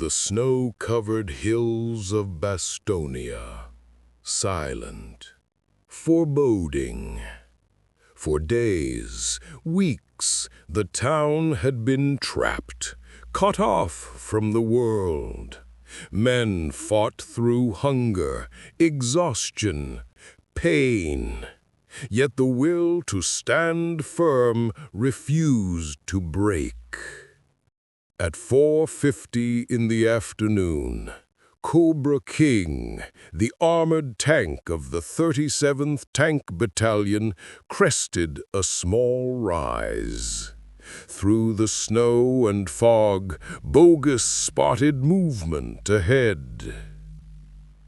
the snow-covered hills of Bastogne, silent, foreboding. For days, weeks, the town had been trapped, cut off from the world. Men fought through hunger, exhaustion, pain. Yet the will to stand firm refused to break. At 4:50 in the afternoon, Cobra King, the armored tank of the 37th Tank Battalion, crested a small rise. Through the snow and fog, Bogus spotted movement ahead.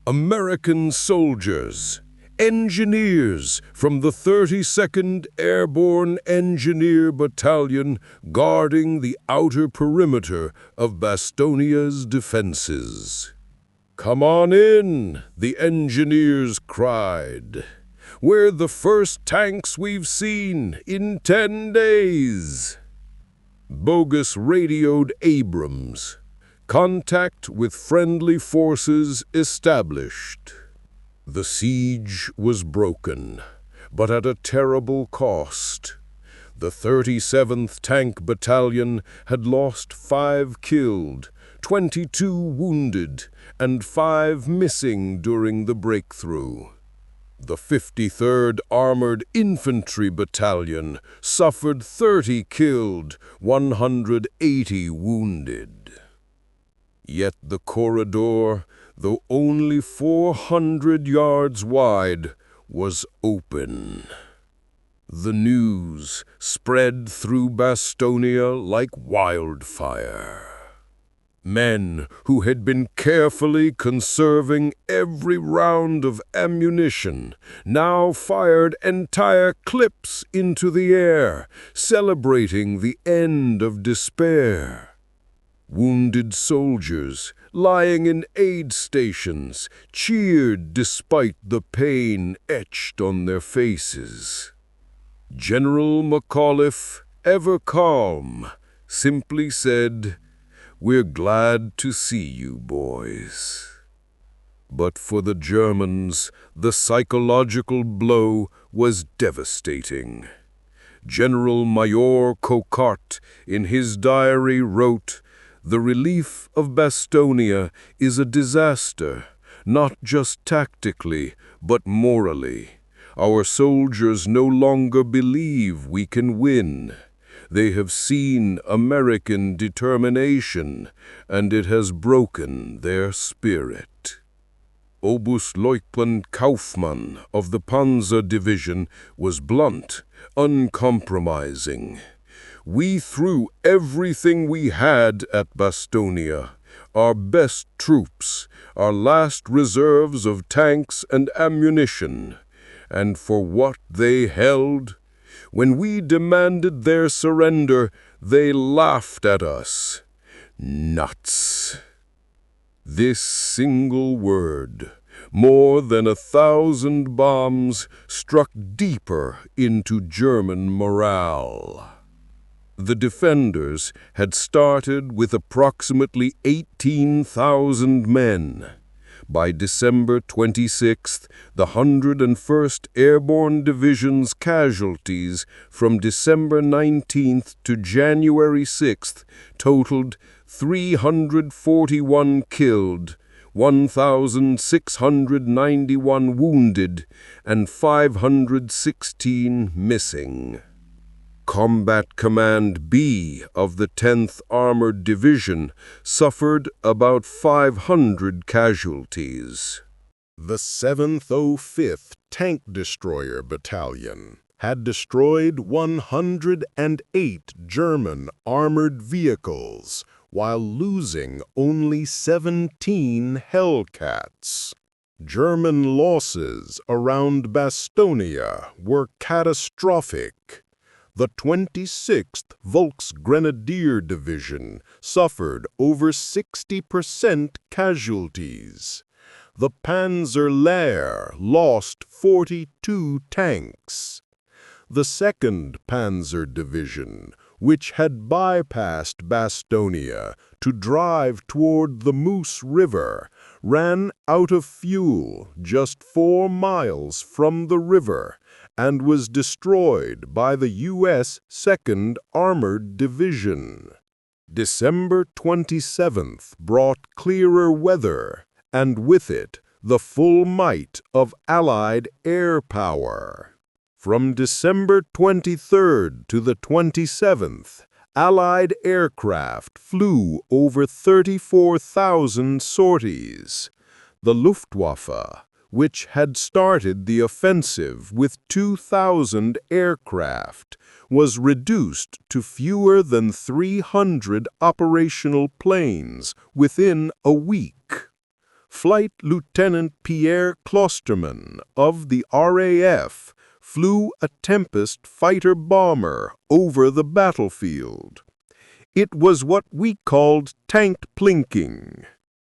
American soldiers, engineers from the 32nd Airborne Engineer Battalion guarding the outer perimeter of Bastogne's defenses. "Come on in," the engineers cried. "We're the first tanks we've seen in 10 days." Bogus radioed Abrams. Contact with friendly forces established. The siege was broken, but at a terrible cost. The 37th Tank Battalion had lost 5 killed, 22 wounded, and 5 missing during the breakthrough. The 53rd Armored Infantry Battalion suffered 30 killed, 180 wounded. Yet the corridor, though only 400 yards wide, was open. The news spread through Bastogne like wildfire. Men who had been carefully conserving every round of ammunition now fired entire clips into the air, celebrating the end of despair. Wounded soldiers, lying in aid stations, cheered despite the pain etched on their faces. General McAuliffe, ever calm, simply said, "We're glad to see you, boys." But for the Germans, the psychological blow was devastating. General Major Coquart, in his diary, wrote, "The relief of Bastogne is a disaster, not just tactically, but morally. Our soldiers no longer believe we can win. They have seen American determination, and it has broken their spirit." Oberstleutnant Kaufmann of the Panzer Division was blunt, uncompromising. "We threw everything we had at Bastogne, our best troops, our last reserves of tanks and ammunition. And for what they held? When we demanded their surrender, they laughed at us. Nuts." This single word, more than 1,000 bombs, struck deeper into German morale. The defenders had started with approximately 18,000 men. By December 26th, the 101st Airborne Division's casualties from December 19th to January 6th totaled 341 killed, 1,691 wounded, and 516 missing. Combat Command B of the 10th Armored Division suffered about 500 casualties. The 705th Tank Destroyer Battalion had destroyed 108 German armored vehicles while losing only 17 Hellcats. German losses around Bastogne were catastrophic. The 26th Volksgrenadier Division suffered over 60% casualties. The Panzerlehr lost 42 tanks. The 2nd Panzer Division, which had bypassed Bastogne to drive toward the Moose River, ran out of fuel just 4 miles from the river and was destroyed by the U.S. 2nd Armored Division. December 27th brought clearer weather, and with it the full might of Allied air power. From December 23rd to the 27th, Allied aircraft flew over 34,000 sorties. The Luftwaffe, which had started the offensive with 2,000 aircraft, was reduced to fewer than 300 operational planes within a week. Flight Lieutenant Pierre Klosterman of the RAF flew a Tempest fighter-bomber over the battlefield. It was what we called tank plinking.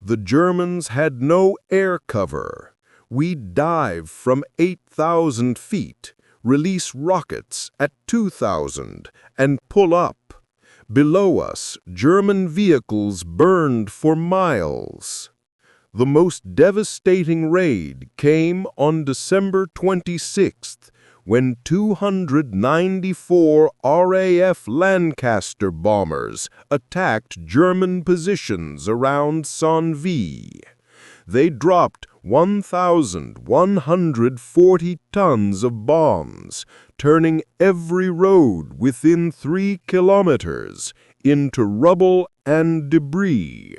The Germans had no air cover. We'd dive from 8,000 feet, release rockets at 2,000, and pull up. Below us, German vehicles burned for miles. The most devastating raid came on December 26th, when 294 RAF Lancaster bombers attacked German positions around Sonneville. They dropped 1,140 tons of bombs, turning every road within 3 kilometers into rubble and debris.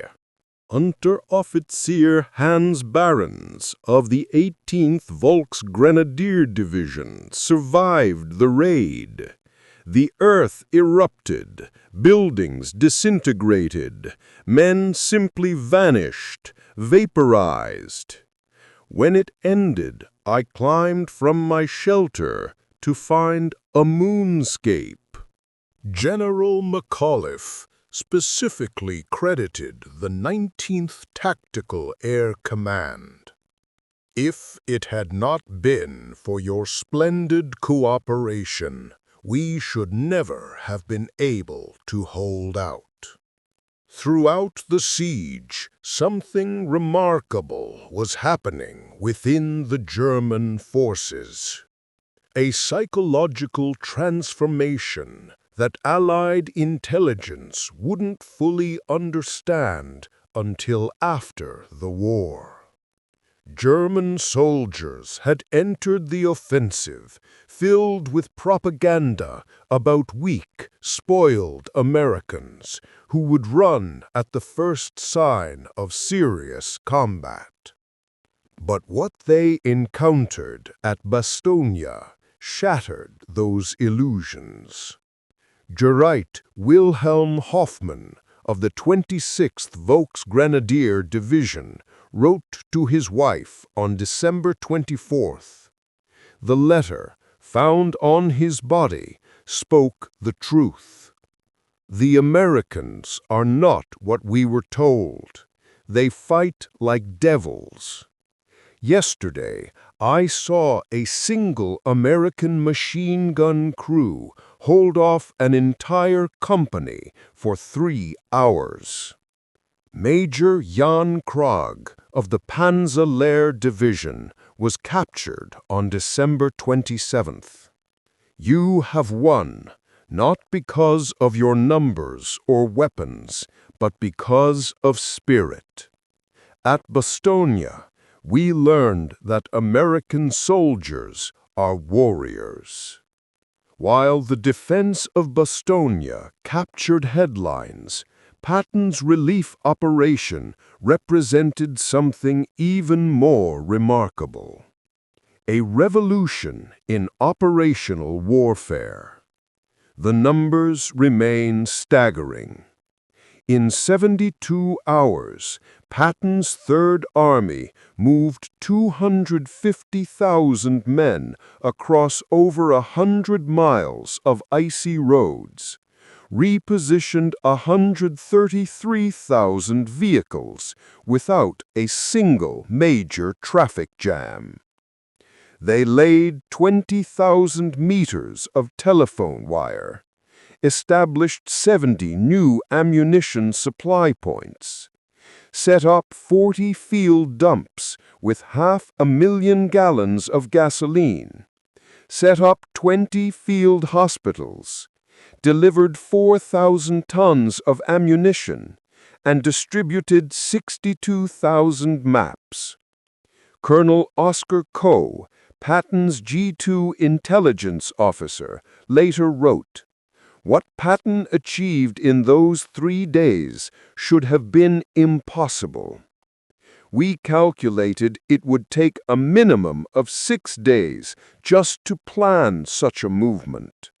Unteroffizier Hans Behrens of the 18th Volksgrenadier Division survived the raid. The earth erupted, buildings disintegrated, men simply vanished, vaporized. When it ended, I climbed from my shelter to find a moonscape. General McAuliffe specifically credited the 19th Tactical Air Command. If it had not been for your splendid cooperation, we should never have been able to hold out. Throughout the siege, something remarkable was happening within the German forces. A psychological transformation that Allied intelligence wouldn't fully understand until after the war. German soldiers had entered the offensive, filled with propaganda about weak, spoiled Americans who would run at the first sign of serious combat. But what they encountered at Bastogne shattered those illusions. Gerrit Wilhelm Hoffmann of the 26th Volksgrenadier Division wrote to his wife on December 24th. The letter, found on his body, spoke the truth. The Americans are not what we were told. They fight like devils. Yesterday, I saw a single American machine gun crew hold off an entire company for 3 hours. Major Jan Krog of the Panzer Division was captured on December 27th. You have won, not because of your numbers or weapons, but because of spirit. At Bastogne, we learned that American soldiers are warriors. While the defense of Bastogne captured headlines, Patton's relief operation represented something even more remarkable. A revolution in operational warfare. The numbers remain staggering. In 72 hours, Patton's Third Army moved 250,000 men across over 100 miles of icy roads, repositioned 133,000 vehicles without a single major traffic jam. They laid 20,000 meters of telephone wire, established 70 new ammunition supply points, set up 40 field dumps with 500,000 gallons of gasoline, set up 20 field hospitals, delivered 4,000 tons of ammunition, and distributed 62,000 maps. Colonel Oscar Coe, Patton's G2 intelligence officer, later wrote, "What Patton achieved in those 3 days should have been impossible. We calculated it would take a minimum of 6 days just to plan such a movement."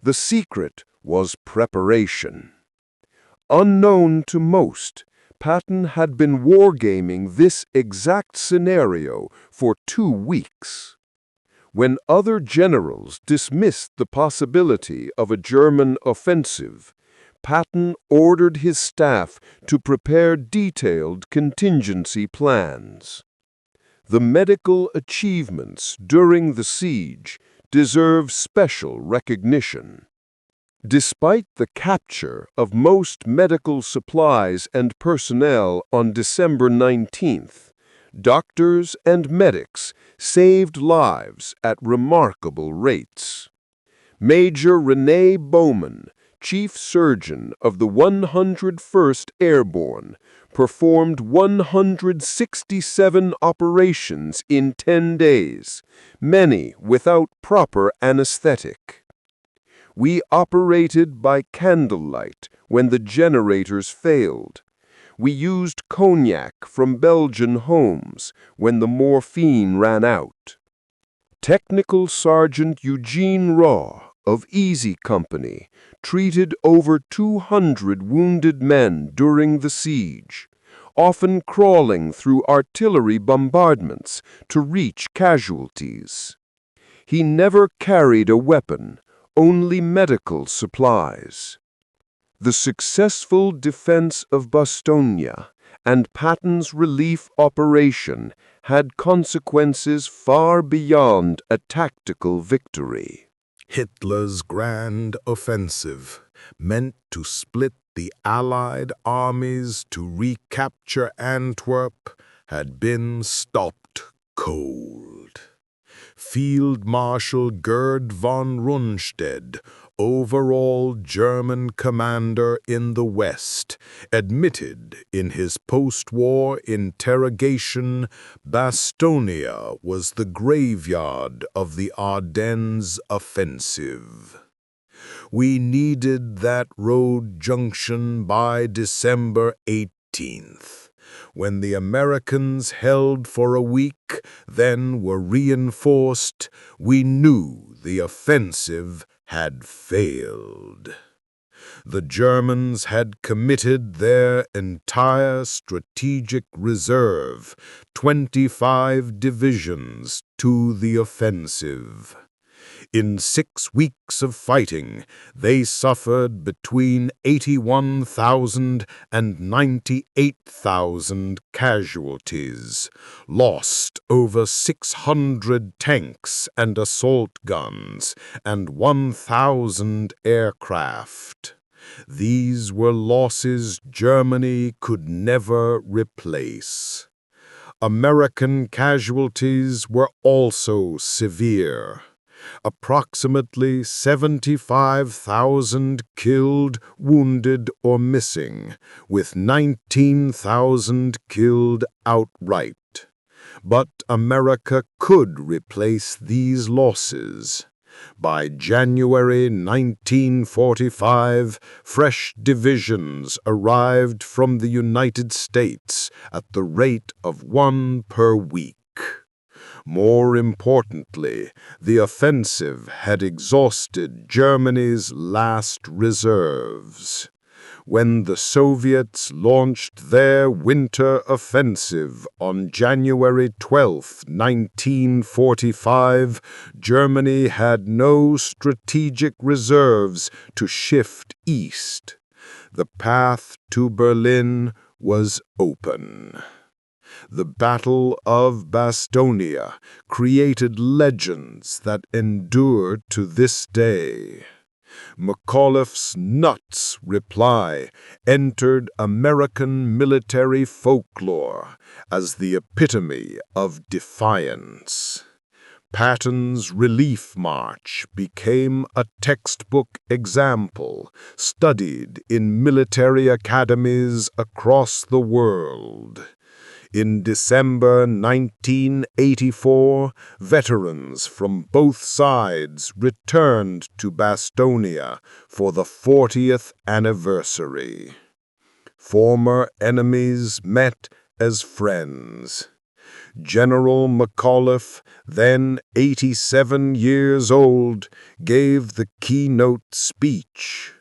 The secret was preparation. Unknown to most, Patton had been wargaming this exact scenario for 2 weeks. When other generals dismissed the possibility of a German offensive, Patton ordered his staff to prepare detailed contingency plans. The medical achievements during the siege deserve special recognition. Despite the capture of most medical supplies and personnel on December 19th, doctors and medics saved lives at remarkable rates. Major René Bowman, chief surgeon of the 101st Airborne, performed 167 operations in 10 days, many without proper anesthetic. We operated by candlelight when the generators failed. We used cognac from Belgian homes when the morphine ran out. Technical Sergeant Eugene Raw of Easy Company treated over 200 wounded men during the siege, often crawling through artillery bombardments to reach casualties. He never carried a weapon, only medical supplies. The successful defense of Bastogne and Patton's relief operation had consequences far beyond a tactical victory. Hitler's grand offensive, meant to split the Allied armies to recapture Antwerp, had been stopped cold. Field Marshal Gerd von Rundstedt, overall German commander in the West, admitted in his post-war interrogation Bastogne was the graveyard of the Ardennes offensive. We needed that road junction by December 18th. When the Americans held for a week, then were reinforced, we knew the offensive had failed. The Germans had committed their entire strategic reserve, 25 divisions, to the offensive. In 6 weeks of fighting, they suffered between 81,000 and 98,000 casualties, lost over 600 tanks and assault guns, and 1,000 aircraft. These were losses Germany could never replace. American casualties were also severe. Approximately 75,000 killed, wounded, or missing, with 19,000 killed outright. But America could replace these losses. By January 1945, fresh divisions arrived from the United States at the rate of 1 per week. More importantly, the offensive had exhausted Germany's last reserves. When the Soviets launched their winter offensive on January 12, 1945, Germany had no strategic reserves to shift east. The path to Berlin was open. The Battle of Bastogne created legends that endure to this day. McAuliffe's nuts reply entered American military folklore as the epitome of defiance. Patton's Relief March became a textbook example studied in military academies across the world. In December 1984, veterans from both sides returned to Bastogne for the 40th anniversary. Former enemies met as friends. General McAuliffe, then 87 years old, gave the keynote speech.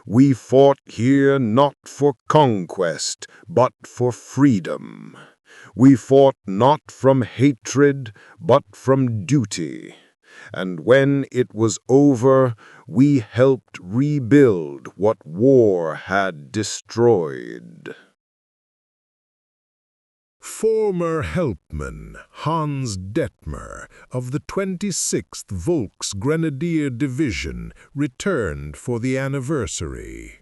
"We fought here not for conquest, but for freedom. We fought not from hatred, but from duty. And when it was over, we helped rebuild what war had destroyed." Former helpman Hans Detmer of the 26th Volksgrenadier Division returned for the anniversary.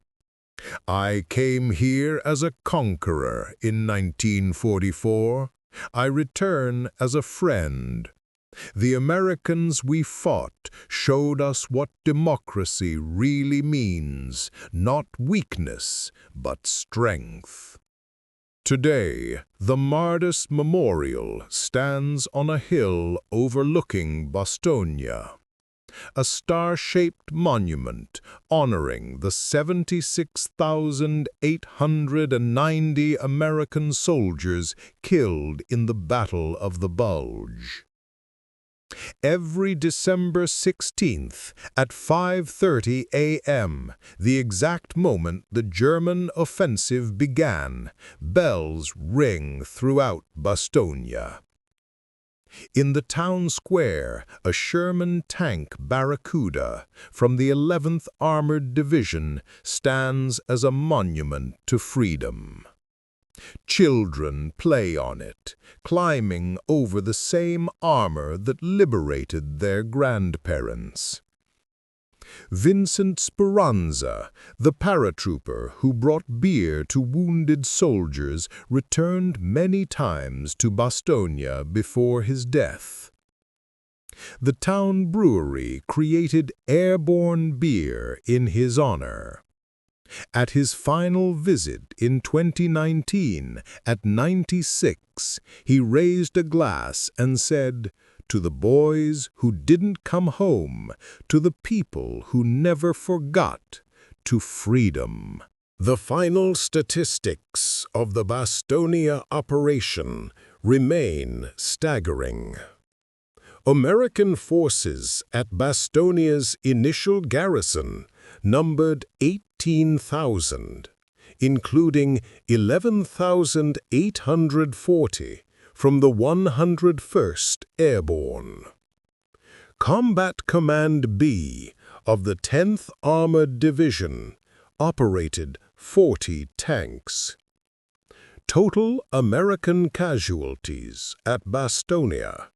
"I came here as a conqueror in 1944. I return as a friend. The Americans we fought showed us what democracy really means, not weakness, but strength." Today, the Mardis Memorial stands on a hill overlooking Bastogne, a star-shaped monument honoring the 76,890 American soldiers killed in the Battle of the Bulge. Every December 16th at 5:30 a.m., the exact moment the German offensive began, bells ring throughout Bastogne. In the town square, a Sherman tank Barracuda from the 11th Armored Division stands as a monument to freedom. Children play on it, climbing over the same armor that liberated their grandparents. Vincent Speranza, the paratrooper who brought beer to wounded soldiers, returned many times to Bastogne before his death. The town brewery created Airborne beer in his honor. At his final visit in 2019, at 96, he raised a glass and said, "To the boys who didn't come home, to the people who never forgot, to freedom." The final statistics of the Bastogne operation remain staggering. American forces at Bastogne's initial garrison numbered 18,000, including 11,840 from the 101st Airborne. Combat Command B of the 10th Armored Division operated 40 tanks. Total American casualties at Bastogne,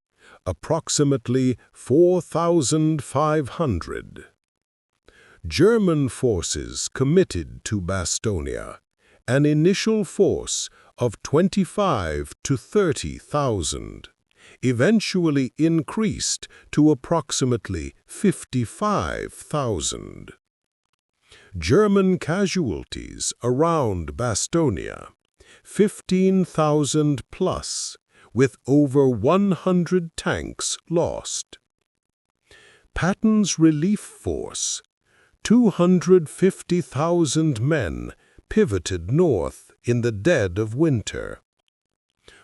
approximately 4,500. German forces committed to Bastogne, an initial force of 25 to 30,000, eventually increased to approximately 55,000. German casualties around Bastogne, 15,000 plus, with over 100 tanks lost. Patton's relief force, 250,000 men, pivoted north in the dead of winter.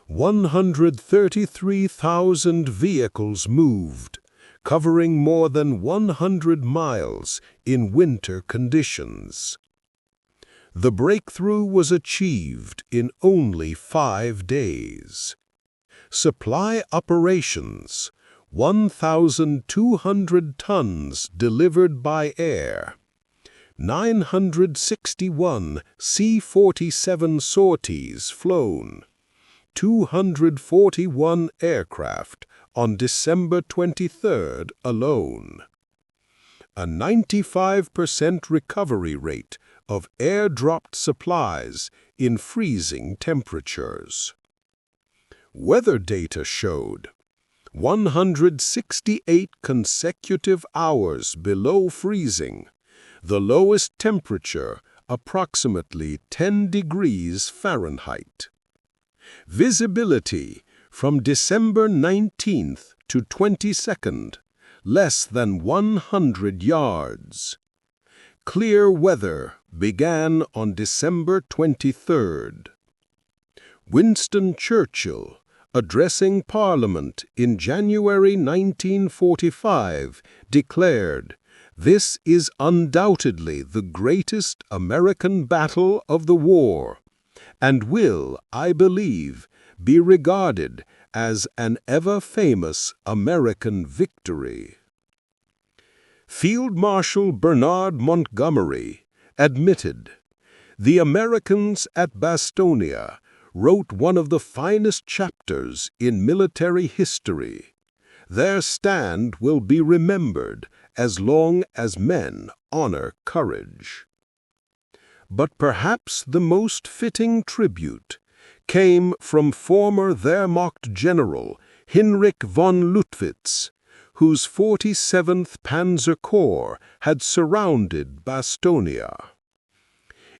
133,000 vehicles moved, covering more than 100 miles in winter conditions. The breakthrough was achieved in only 5 days. Supply operations, 1,200 tons delivered by air, 961 C-47 sorties flown, 241 aircraft on December 23rd alone. a 95% recovery rate of airdropped supplies in freezing temperatures. Weather data showed 168 consecutive hours below freezing, the lowest temperature approximately 10 degrees Fahrenheit. Visibility from December 19th to 22nd, less than 100 yards. Clear weather began on December 23rd. Winston Churchill, addressing Parliament in January 1945, declared, "This is undoubtedly the greatest American battle of the war, and will, I believe, be regarded as an ever-famous American victory." Field Marshal Bernard Montgomery admitted, "The Americans at Bastogne wrote one of the finest chapters in military history. Their stand will be remembered as long as men honor courage." But perhaps the most fitting tribute came from former Wehrmacht General Heinrich von Luttwitz, whose 47th Panzer Corps had surrounded Bastogne.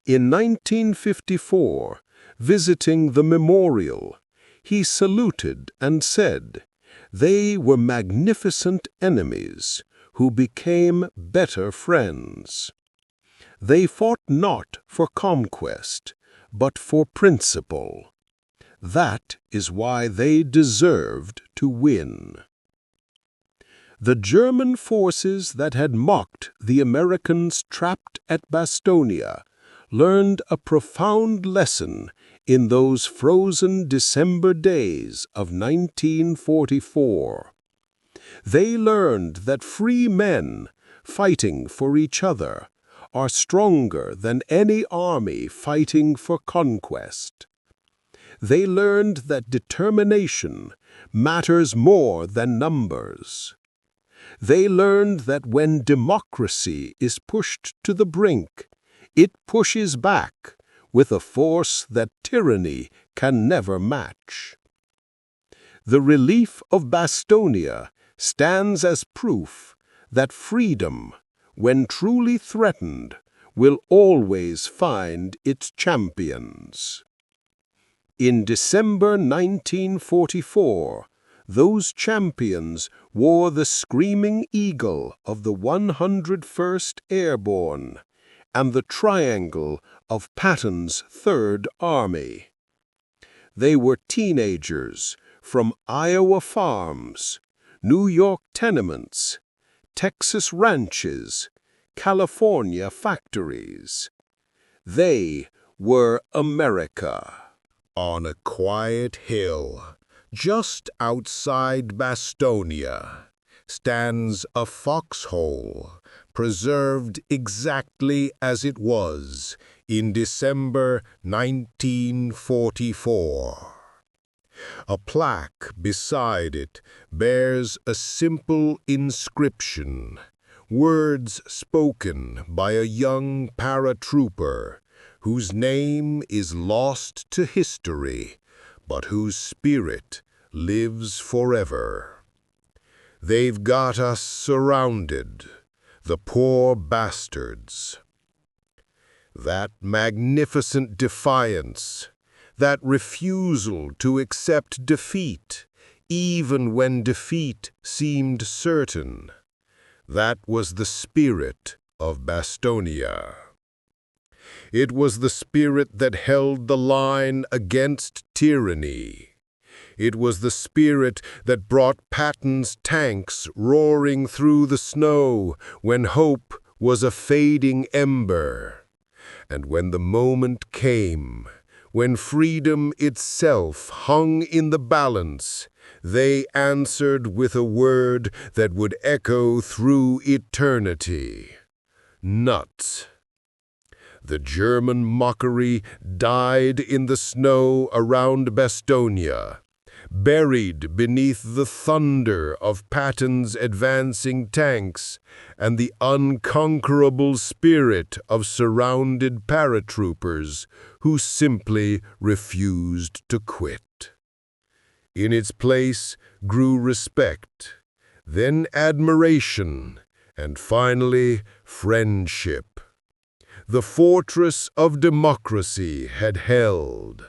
In 1954, visiting the memorial, he saluted and said, "They were magnificent enemies who became better friends. They fought not for conquest, but for principle. That is why they deserved to win." The German forces that had mocked the Americans trapped at Bastogne learned a profound lesson in those frozen December days of 1944. They learned that free men, fighting for each other, are stronger than any army fighting for conquest. They learned that determination matters more than numbers. They learned that when democracy is pushed to the brink, it pushes back with a force that tyranny can never match. The relief of Bastogne stands as proof that freedom, when truly threatened, will always find its champions. In December 1944, those champions wore the screaming eagle of the 101st Airborne and the triangle of Patton's Third Army. They were teenagers from Iowa farms, New York tenements, Texas ranches, California factories. They were America. On a quiet hill, just outside Bastogne, stands a foxhole, preserved exactly as it was in December 1944. A plaque beside it bears a simple inscription, words spoken by a young paratrooper whose name is lost to history, but whose spirit lives forever. They've got us surrounded, the poor bastards. That magnificent defiance, that refusal to accept defeat, even when defeat seemed certain, that was the spirit of Bastogne. It was the spirit that held the line against tyranny. It was the spirit that brought Patton's tanks roaring through the snow when hope was a fading ember. And when the moment came, when freedom itself hung in the balance, they answered with a word that would echo through eternity: nuts. The German mockery died in the snow around Bastogne, buried beneath the thunder of Patton's advancing tanks and the unconquerable spirit of surrounded paratroopers who simply refused to quit. In its place grew respect, then admiration, and finally friendship. The fortress of democracy had held.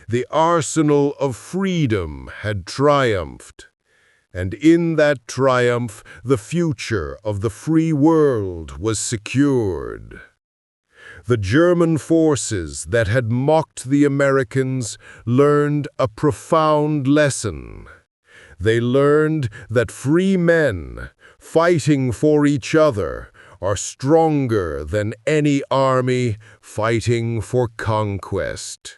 The arsenal of freedom had triumphed, and in that triumph the future of the free world was secured. The German forces that had mocked the Americans learned a profound lesson. They learned that free men, fighting for each other, are stronger than any army fighting for conquest.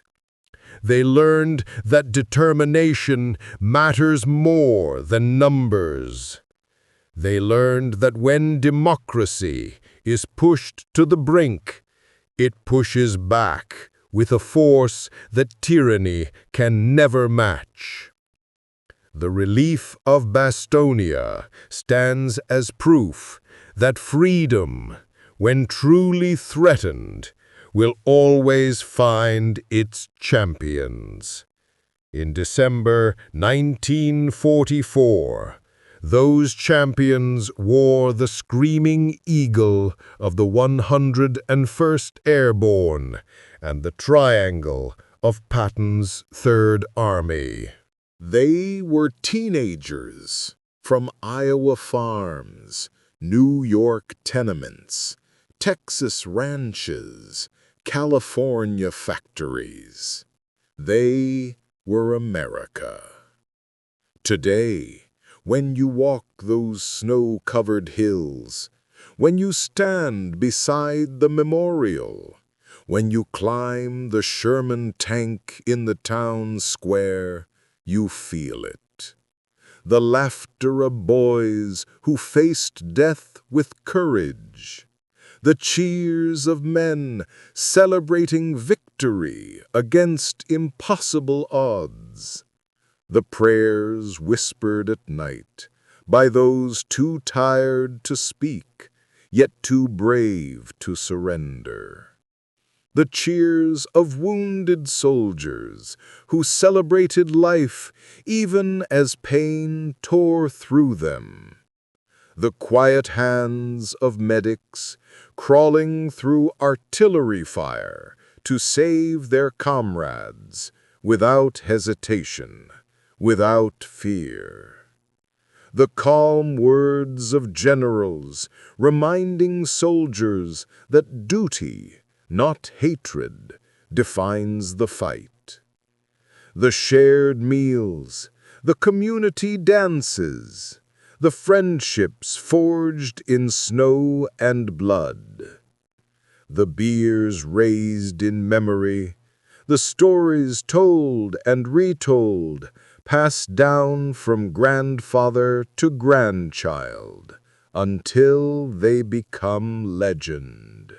They learned that determination matters more than numbers. They learned that when democracy is pushed to the brink, it pushes back with a force that tyranny can never match. The relief of Bastogne stands as proof that freedom, when truly threatened, will always find its champions. In December 1944, those champions wore the screaming eagle of the 101st Airborne and the triangle of Patton's Third Army. They were teenagers from Iowa farms, New York tenements, Texas ranches, California factories. They were America. Today, when you walk those snow-covered hills, when you stand beside the memorial, when you climb the Sherman tank in the town square, you feel it. The laughter of boys who faced death with courage. The cheers of men celebrating victory against impossible odds. The prayers whispered at night by those too tired to speak, yet too brave to surrender. The cheers of wounded soldiers who celebrated life even as pain tore through them. The quiet hands of medics crawling through artillery fire to save their comrades without hesitation, without fear. The calm words of generals reminding soldiers that duty, not hatred, defines the fight. The shared meals, the community dances, the friendships forged in snow and blood. The beers raised in memory, the stories told and retold, passed down from grandfather to grandchild, until they become legend.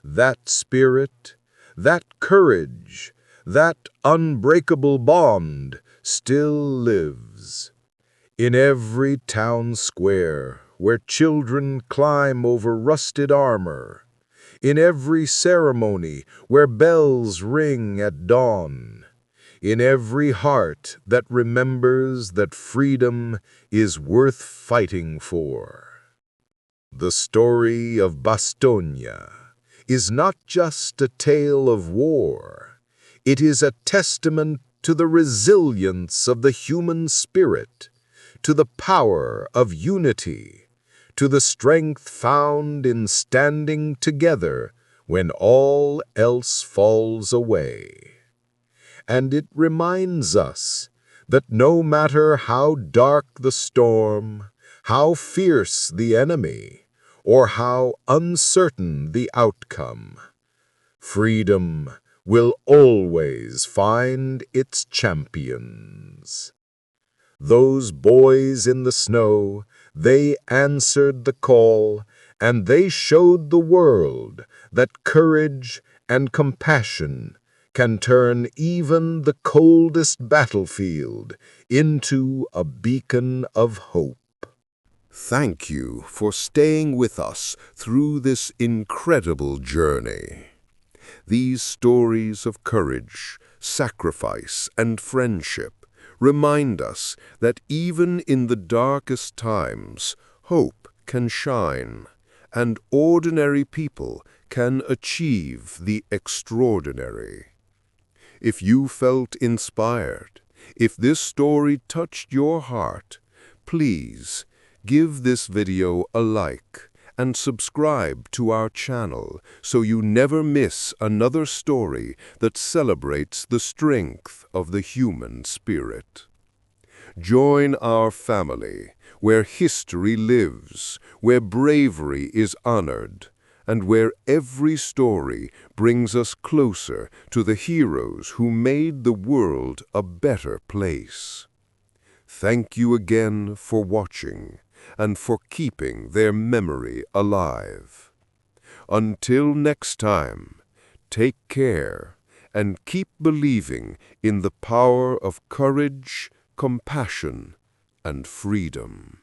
That spirit, that courage, that unbreakable bond still lives. In every town square where children climb over rusted armor, in every ceremony where bells ring at dawn, in every heart that remembers that freedom is worth fighting for. The story of Bastogne is not just a tale of war. It is a testament to the resilience of the human spirit, to the power of unity, to the strength found in standing together when all else falls away. And it reminds us that no matter how dark the storm, how fierce the enemy, or how uncertain the outcome, freedom will always find its champions. Those boys in the snow, they answered the call, and they showed the world that courage and compassion can turn even the coldest battlefield into a beacon of hope. Thank you for staying with us through this incredible journey. These stories of courage, sacrifice, and friendship remind us that even in the darkest times, hope can shine, and ordinary people can achieve the extraordinary. If you felt inspired, if this story touched your heart, please give this video a like and subscribe to our channel so you never miss another story that celebrates the strength of the human spirit. Join our family, where history lives, where bravery is honored, and where every story brings us closer to the heroes who made the world a better place. Thank you again for watching and for keeping their memory alive. Until next time, take care and keep believing in the power of courage, compassion, and freedom.